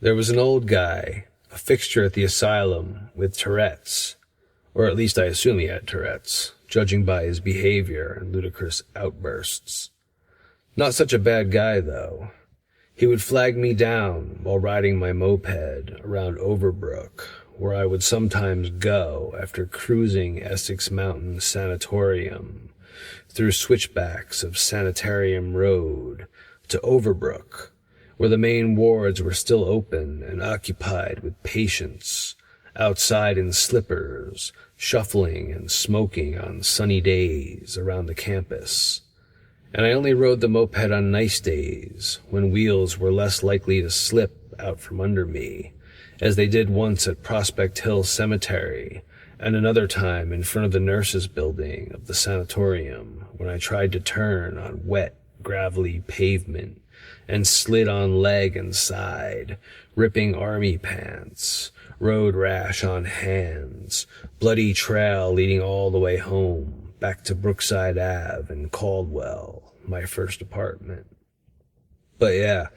There was an old guy, a fixture at the asylum, with Tourette's, or at least I assume he had Tourette's, judging by his behavior and ludicrous outbursts. Not such a bad guy, though. He would flag me down while riding my moped around Overbrook, where I would sometimes go after cruising Essex Mountain Sanatorium, through switchbacks of Sanitarium Road to Overbrook, where the main wards were still open and occupied with patients, outside in slippers, shuffling and smoking on sunny days around the campus. And I only rode the moped on nice days, when wheels were less likely to slip out from under me, as they did once at Prospect Hill Cemetery, and another time in front of the nurses' building of the sanatorium, when I tried to turn on wet, gravelly pavement, and slid on leg and side, ripping army pants, road rash on hands, bloody trail leading all the way home, back to Brookside Ave and Caldwell, my first apartment. But yeah,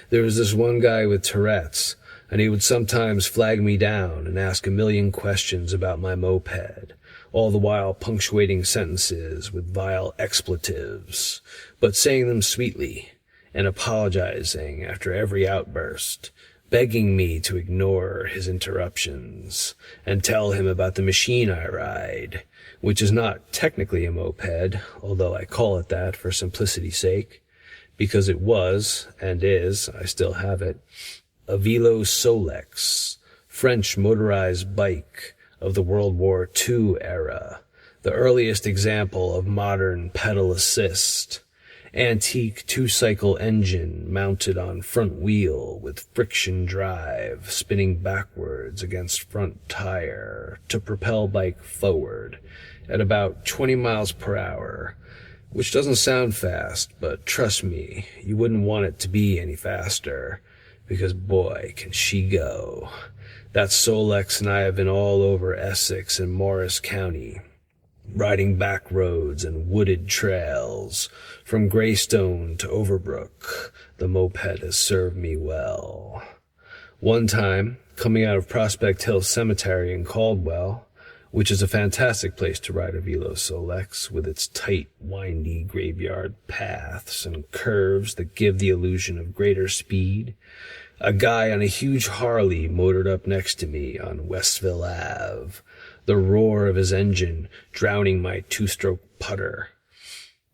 there was this one guy with Tourette's, and he would sometimes flag me down and ask a million questions about my moped, all the while punctuating sentences with vile expletives, but saying them sweetly, and apologizing after every outburst, begging me to ignore his interruptions, and tell him about the machine I ride, which is not technically a moped, although I call it that for simplicity's sake, because it was, and is, I still have it, a Velo Solex, French motorized bike of the World War II era, the earliest example of modern pedal assist, antique two-cycle engine mounted on front wheel with friction drive spinning backwards against front tire to propel bike forward at about 20 miles per hour, which doesn't sound fast, but trust me, you wouldn't want it to be any faster, because boy, can she go. That Solex and I have been all over Essex and Morris County, riding back roads and wooded trails. From Greystone to Overbrook, the moped has served me well. One time, coming out of Prospect Hill Cemetery in Caldwell, which is a fantastic place to ride a Velo Solex, with its tight, windy graveyard paths and curves that give the illusion of greater speed, a guy on a huge Harley motored up next to me on Westville Ave, the roar of his engine drowning my two-stroke putter.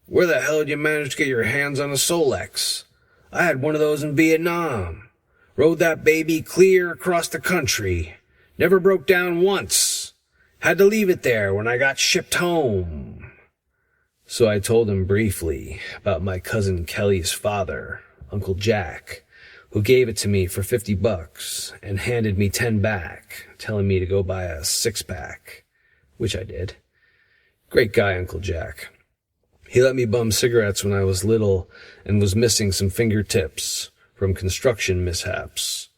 "Where the hell did you manage to get your hands on a Solex? I had one of those in Vietnam. Rode that baby clear across the country. Never broke down once. Had to leave it there when I got shipped home." So I told him briefly about my cousin Kelly's father, Uncle Jack, who gave it to me for $50 and handed me 10 back, telling me to go buy a 6-pack, which I did. Great guy, Uncle Jack. He let me bum cigarettes when I was little and was missing some fingertips from construction mishaps.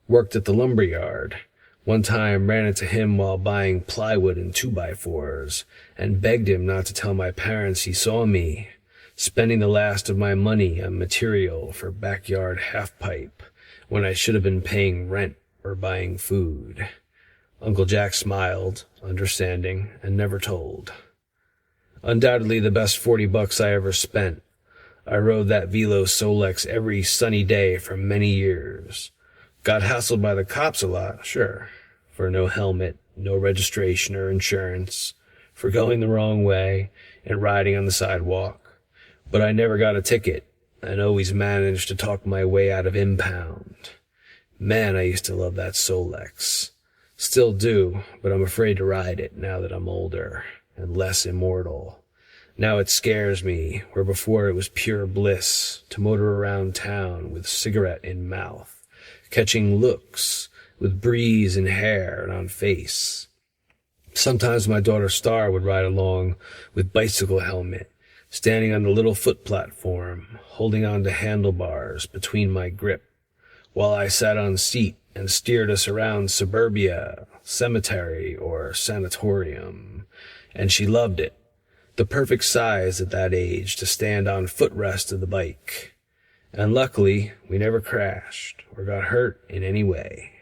Worked at the lumber yard. One time ran into him while buying plywood and 2x4s and begged him not to tell my parents he saw me, spending the last of my money on material for backyard half-pipe when I should have been paying rent or buying food. Uncle Jack smiled, understanding, and never told. Undoubtedly the best $40 I ever spent. I rode that Velo Solex every sunny day for many years. Got hassled by the cops a lot, sure, for no helmet, no registration or insurance, for going the wrong way and riding on the sidewalk. But I never got a ticket, and always managed to talk my way out of impound. Man, I used to love that Solex. Still do, but I'm afraid to ride it now that I'm older and less immortal. Now it scares me, where before it was pure bliss to motor around town with cigarette in mouth, catching looks with breeze in hair and on face. Sometimes my daughter Star would ride along with bicycle helmet, standing on the little foot platform, holding on to handlebars between my grip, while I sat on seat and steered us around suburbia, cemetery, or sanatorium, and she loved it. The perfect size at that age to stand on footrest of the bike. And luckily, we never crashed or got hurt in any way.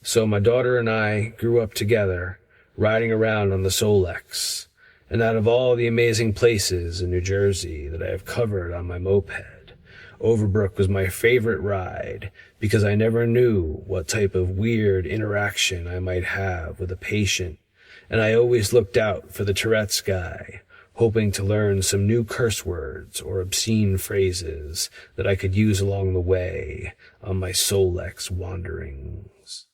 So my daughter and I grew up together, riding around on the Solex. And out of all the amazing places in New Jersey that I have covered on my moped, Overbrook was my favorite ride because I never knew what type of weird interaction I might have with a patient, and I always looked out for the Tourette's guy, hoping to learn some new curse words or obscene phrases that I could use along the way on my Solex wanderings.